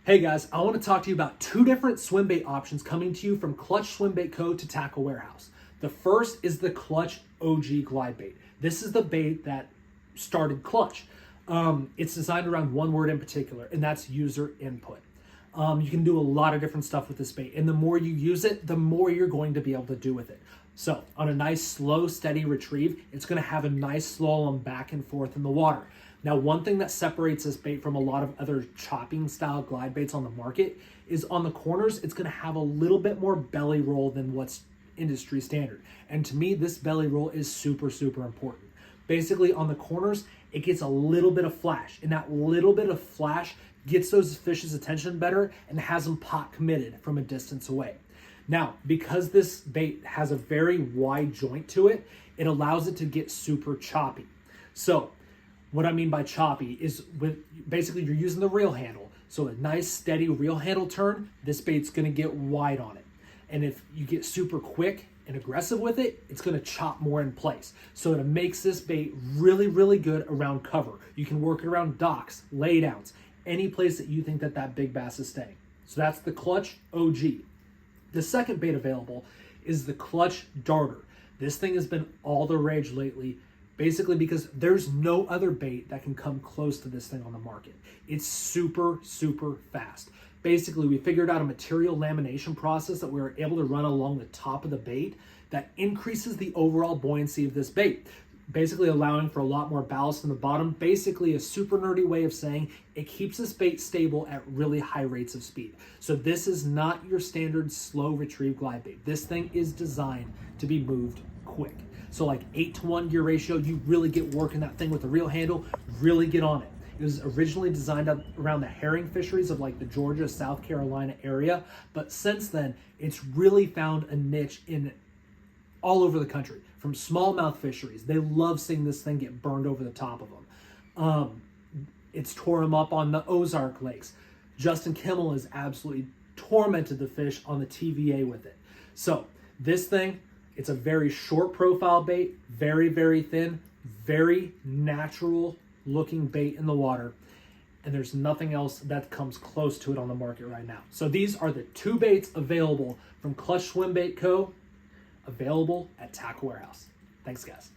Hey guys, I want to talk to you about two different swim bait options coming to you from Clutch Swim Bait Co. to Tackle Warehouse. The first is the Clutch OG Glide Bait. This is the bait that started Clutch. It's designed around one word in particular, and that's user input. You can do a lot of different stuff with this bait, and the more you use it, the more you're going to be able to do with it. So on a nice, slow, steady retrieve, it's going to have a nice slalom back and forth in the water. Now, one thing that separates this bait from a lot of other chopping style glide baits on the market is on the corners, it's going to have a little bit more belly roll than what's industry standard. And to me, this belly roll is super, super important. Basically, on the corners, it gets a little bit of flash, and that little bit of flash gets those fish's attention better and has them pot committed from a distance away. Now, because this bait has a very wide joint to it, it allows it to get super choppy. So what I mean by choppy is basically you're using the reel handle. So a nice steady reel handle turn, this bait's gonna get wide on it. And if you get super quick and aggressive with it, it's gonna chop more in place. So it makes this bait really, really good around cover. You can work it around docks, laydowns, any place that you think that big bass is staying. So that's the Clutch OG. The second bait available is the Clutch Darter. This thing has been all the rage lately, basically because there's no other bait that can come close to this thing on the market. It's super, super fast. Basically, we figured out a material lamination process that we were able to run along the top of the bait that increases the overall buoyancy of this bait, basically allowing for a lot more ballast in the bottom. Basically a super nerdy way of saying it keeps this bait stable at really high rates of speed. So this is not your standard slow retrieve glide bait. This thing is designed to be moved quick. So like 8-to-1 gear ratio, you really get working that thing with the reel handle, really get on it. It was originally designed around the herring fisheries of like the Georgia, South Carolina area. But since then, it's really found a niche in all over the country, from smallmouth fisheries. They love seeing this thing get burned over the top of them. It's tore them up on the Ozark Lakes. Justin Kimmel has absolutely tormented the fish on the TVA with it. So this thing, it's a very short profile bait, very, very thin, very natural looking bait in the water. And there's nothing else that comes close to it on the market right now. So these are the two baits available from Clutch Swim Bait Co., available at Tackle Warehouse. Thanks, guys.